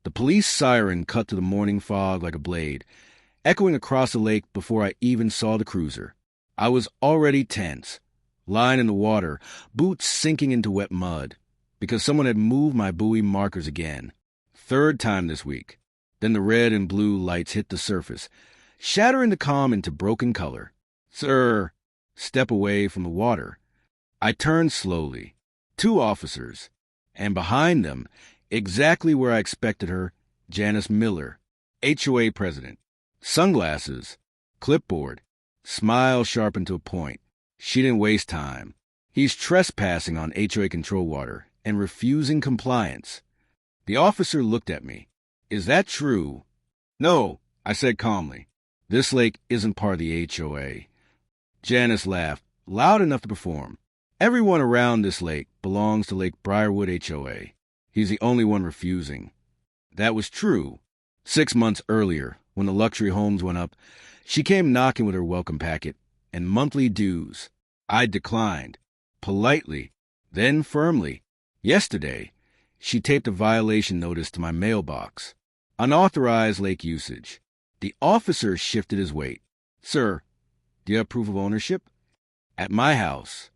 The police siren cut through the morning fog like a blade, echoing across the lake before I even saw the cruiser. I was already tense, lying in the water, boots sinking into wet mud, because someone had moved my buoy markers again. Third time this week. Then the red and blue lights hit the surface, shattering the calm into broken color. "Sir," step away from the water. I turned slowly. 2 officers, and behind them, exactly where I expected her, Janice Miller, HOA president. Sunglasses, clipboard, smile sharpened to a point. She didn't waste time. He's trespassing on HOA control water and refusing compliance. The officer looked at me. "Is that true?" "No," I said calmly. "This lake isn't part of the HOA." Janice laughed, loud enough to perform. "Everyone around this lake belongs to Lake Briarwood HOA. He's the only one refusing." That was true. 6 months earlier, when the luxury homes went up, she came knocking with her welcome packet and monthly dues. I declined, politely, then firmly. Yesterday, she taped a violation notice to my mailbox. Unauthorized lake usage. The officer shifted his weight. "Sir, do you have proof of ownership?" "At my house."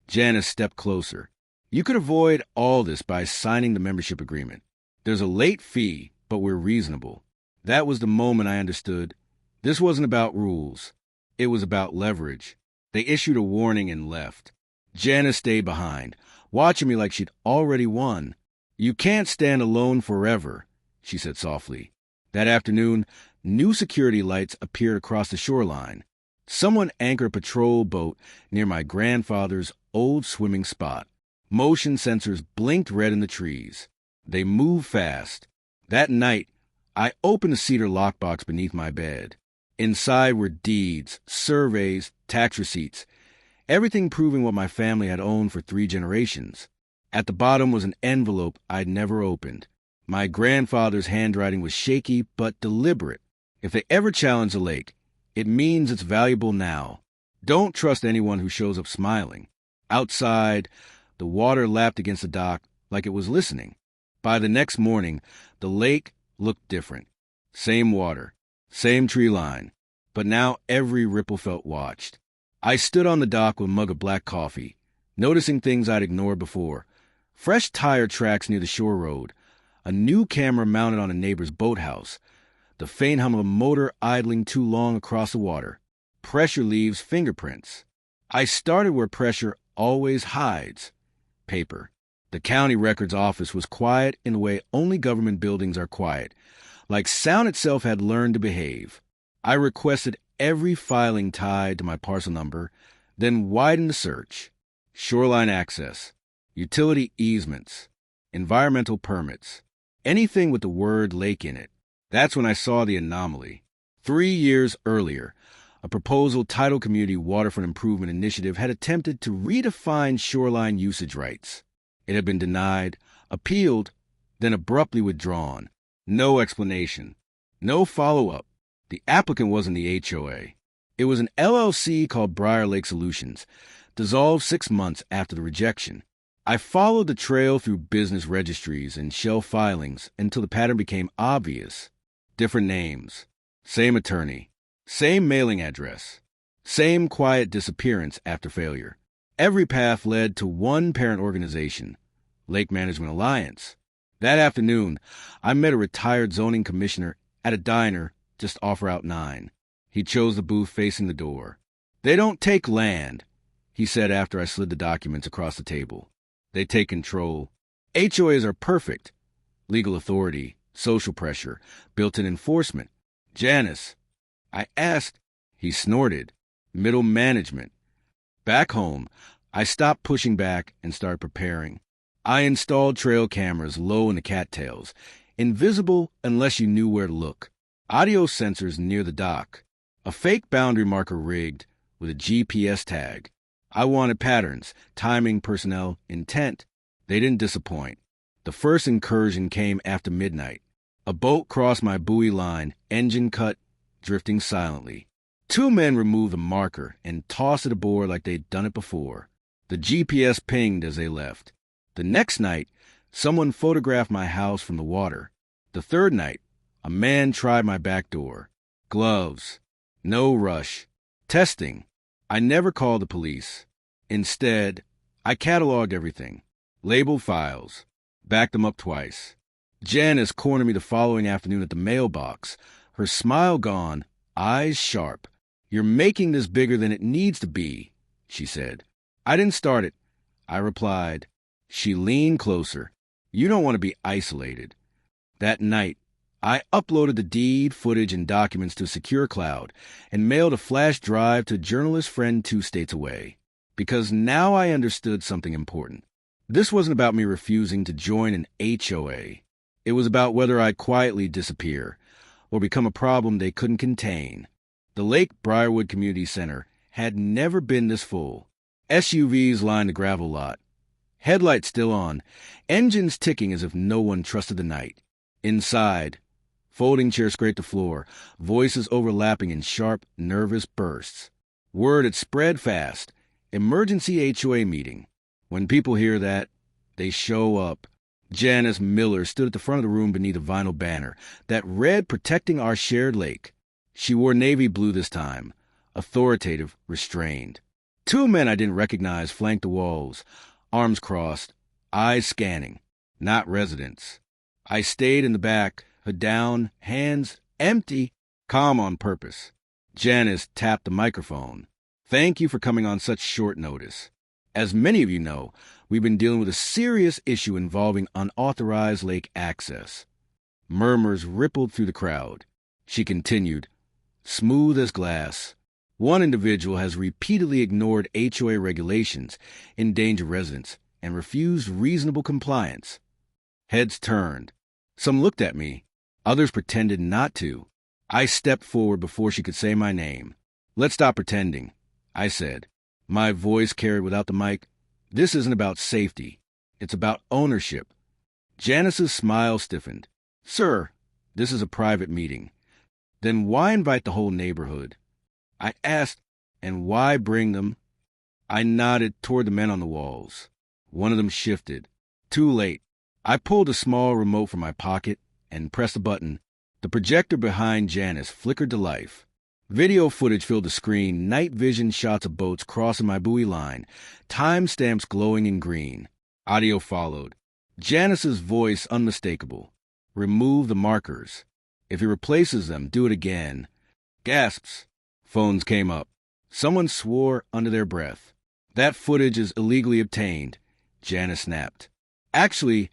Janice stepped closer. "You could avoid all this by signing the membership agreement. There's a late fee, but we're reasonable." That was the moment I understood. This wasn't about rules. It was about leverage. They issued a warning and left. Janice stayed behind, watching me like she'd already won. "You can't stand alone forever," she said softly. That afternoon, new security lights appeared across the shoreline. Someone anchored a patrol boat near my grandfather's old swimming spot. Motion sensors blinked red in the trees. They moved fast. That night, I opened the cedar lockbox beneath my bed. Inside were deeds, surveys, tax receipts, everything proving what my family had owned for 3 generations. At the bottom was an envelope I'd never opened. My grandfather's handwriting was shaky but deliberate. If they ever challenge the lake, it means it's valuable now. Don't trust anyone who shows up smiling. Outside, the water lapped against the dock like it was listening. By the next morning, the lake looked different. Same water, same tree line, but now every ripple felt watched. I stood on the dock with a mug of black coffee, noticing things I'd ignored before. Fresh tire tracks near the shore road, a new camera mounted on a neighbor's boathouse, the faint hum of a motor idling too long across the water. Pressure leaves fingerprints. I started where pressure always hides. Paper. The county records office was quiet in the way only government buildings are quiet, like sound itself had learned to behave. I requested every filing tied to my parcel number, then widened the search. Shoreline access, utility easements, environmental permits, anything with the word lake in it. That's when I saw the anomaly. 3 years earlier, a proposal titled Community Waterfront Improvement Initiative had attempted to redefine shoreline usage rights. It had been denied, appealed, then abruptly withdrawn. No explanation. No follow-up. The applicant wasn't the HOA. It was an LLC called Briar Lake Solutions, dissolved 6 months after the rejection. I followed the trail through business registries and shelf filings until the pattern became obvious. Different names. Same attorney. Same mailing address. Same quiet disappearance after failure. Every path led to one parent organization, Lake Management Alliance. That afternoon, I met a retired zoning commissioner at a diner just off Route 9. He chose the booth facing the door. "They don't take land," he said after I slid the documents across the table. "They take control. HOAs are perfect. Legal authority, social pressure, built-in enforcement. Janice." I asked. He snorted. "Middle management." Back home, I stopped pushing back and started preparing. I installed trail cameras low in the cattails, invisible unless you knew where to look. Audio sensors near the dock. A fake boundary marker rigged with a GPS tag. I wanted patterns, timing, personnel, intent. They didn't disappoint. The first incursion came after midnight. A boat crossed my buoy line, engine cut, drifting silently. 2 men removed the marker and tossed it aboard like they'd done it before. The GPS pinged as they left. The next night, someone photographed my house from the water. The third night, a man tried my back door. Gloves. No rush. Testing. I never called the police. Instead, I cataloged everything. Labeled files. Backed them up twice. Janice cornered me the following afternoon at the mailbox. Her smile gone, eyes sharp. "You're making this bigger than it needs to be," she said. "I didn't start it," I replied. She leaned closer. "You don't want to be isolated." That night, I uploaded the deed, footage, and documents to a secure cloud and mailed a flash drive to a journalist friend 2 states away. Because now I understood something important. This wasn't about me refusing to join an HOA. It was about whether I'd quietly disappear or become a problem they couldn't contain. The Lake Briarwood Community Center had never been this full. SUVs lined the gravel lot. Headlights still on, engines ticking as if no one trusted the night. Inside, folding chairs scraped the floor, voices overlapping in sharp, nervous bursts. Word had spread fast. Emergency HOA meeting. When people hear that, they show up. Janice Miller stood at the front of the room beneath a vinyl banner that read "Protecting Our Shared Lake." She wore navy blue this time, authoritative, restrained. 2 men I didn't recognize flanked the walls, arms crossed, eyes scanning. Not residents. I stayed in the back, hood down, hands empty, calm on purpose. Janice tapped the microphone. "Thank you for coming on such short notice. As many of you know, we've been dealing with a serious issue involving unauthorized lake access." Murmurs rippled through the crowd. She continued, smooth as glass. "One individual has repeatedly ignored HOA regulations, endangered residents, and refused reasonable compliance." Heads turned. Some looked at me. Others pretended not to. I stepped forward before she could say my name. "Let's stop pretending," I said. My voice carried without the mic. "This isn't about safety. It's about ownership." Janice's smile stiffened. "Sir, this is a private meeting." "Then why invite the whole neighborhood?" I asked. "And why bring them?" I nodded toward the men on the walls. One of them shifted. Too late. I pulled a small remote from my pocket and pressed a button. The projector behind Janice flickered to life. Video footage filled the screen, night vision shots of boats crossing my buoy line, timestamps glowing in green. Audio followed. Janice's voice unmistakable. "Remove the markers. If he replaces them, do it again." Gasps. Phones came up. Someone swore under their breath. "That footage is illegally obtained," Janice snapped. "Actually,"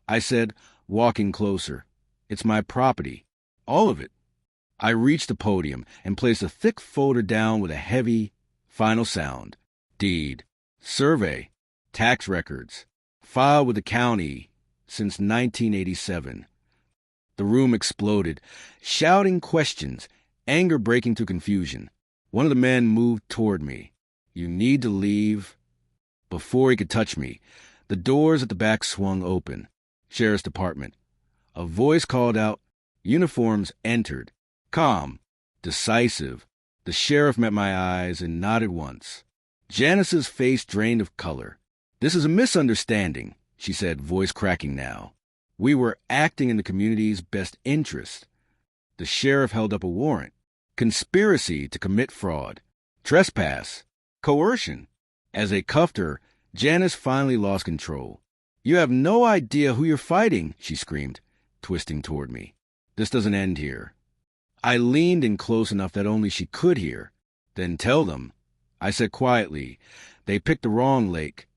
I said, walking closer, "it's my property. All of it." I reached the podium and placed a thick folder down with a heavy, final sound. Deed. Survey. Tax records. Filed with the county since 1987. The room exploded, shouting questions, anger breaking to confusion. One of the men moved toward me. "You need to leave." Before he could touch me, the doors at the back swung open. Sheriff's Department. A voice called out. Uniforms entered. Calm. Decisive. The sheriff met my eyes and nodded once. Janice's face drained of color. "This is a misunderstanding," she said, voice cracking now. "We were acting in the community's best interest." The sheriff held up a warrant. Conspiracy to commit fraud. Trespass. Coercion. As they cuffed her, Janice finally lost control. "You have no idea who you're fighting," she screamed, twisting toward me. "This doesn't end here." I leaned in close enough that only she could hear. "Then tell them," I said quietly. "They picked the wrong lake."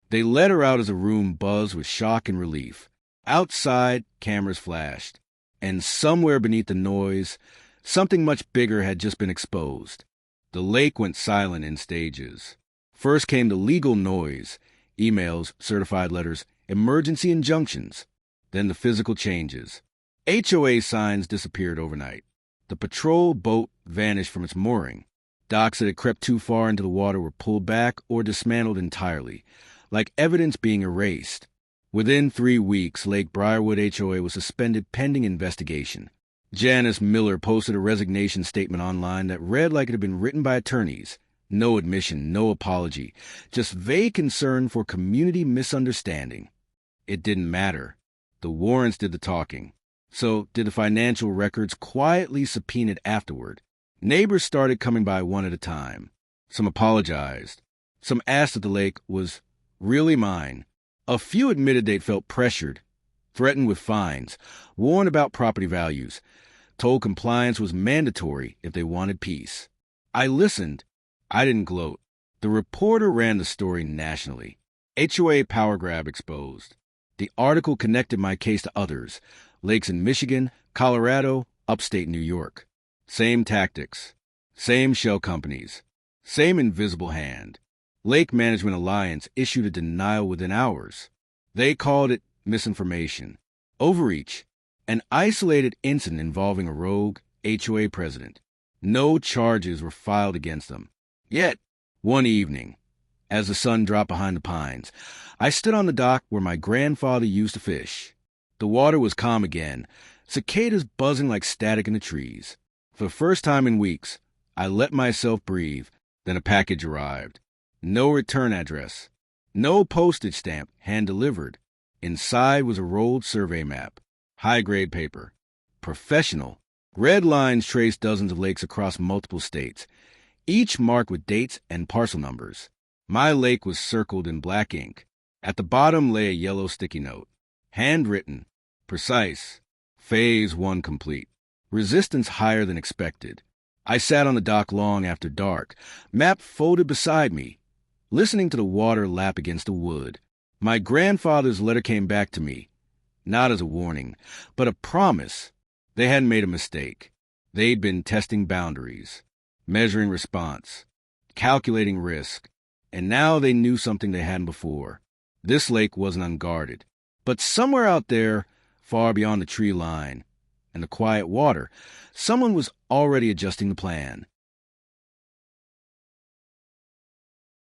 They led her out as the room buzzed with shock and relief. Outside, cameras flashed. And somewhere beneath the noise, something much bigger had just been exposed. The lake went silent in stages. First came the legal noise, emails, certified letters, emergency injunctions. Then the physical changes. HOA signs disappeared overnight. The patrol boat vanished from its mooring. Docks that had crept too far into the water were pulled back or dismantled entirely, like evidence being erased. Within 3 weeks, Lake Briarwood HOA was suspended pending investigation. Janice Miller posted a resignation statement online that read like it had been written by attorneys. No admission, no apology, just vague concern for community misunderstanding. It didn't matter. The warrants did the talking. So did the financial records quietly subpoenaed afterward. Neighbors started coming by one at a time. Some apologized. Some asked if the lake was really mine. A few admitted they'd felt pressured, threatened with fines, warned about property values, told compliance was mandatory if they wanted peace. I listened. I didn't gloat. The reporter ran the story nationally. HOA power grab exposed. The article connected my case to others. Lakes in Michigan, Colorado, upstate New York. Same tactics. Same shell companies. Same invisible hand. Lake Management Alliance issued a denial within hours. They called it misinformation, overreach, an isolated incident involving a rogue HOA president. No charges were filed against them. Yet, one evening, as the sun dropped behind the pines, I stood on the dock where my grandfather used to fish. The water was calm again, cicadas buzzing like static in the trees. For the first time in weeks, I let myself breathe. Then a package arrived. No return address. No postage stamp, hand-delivered. Inside was a rolled survey map. High-grade paper. Professional. Red lines traced dozens of lakes across multiple states, each marked with dates and parcel numbers. My lake was circled in black ink. At the bottom lay a yellow sticky note. Handwritten. Precise. Phase 1 complete. Resistance higher than expected. I sat on the dock long after dark, map folded beside me, listening to the water lap against the wood. My grandfather's letter came back to me, not as a warning, but a promise. They hadn't made a mistake. They'd been testing boundaries, measuring response, calculating risk, and now they knew something they hadn't before. This lake wasn't unguarded, but somewhere out there, far beyond the tree line and the quiet water, someone was already adjusting the plan.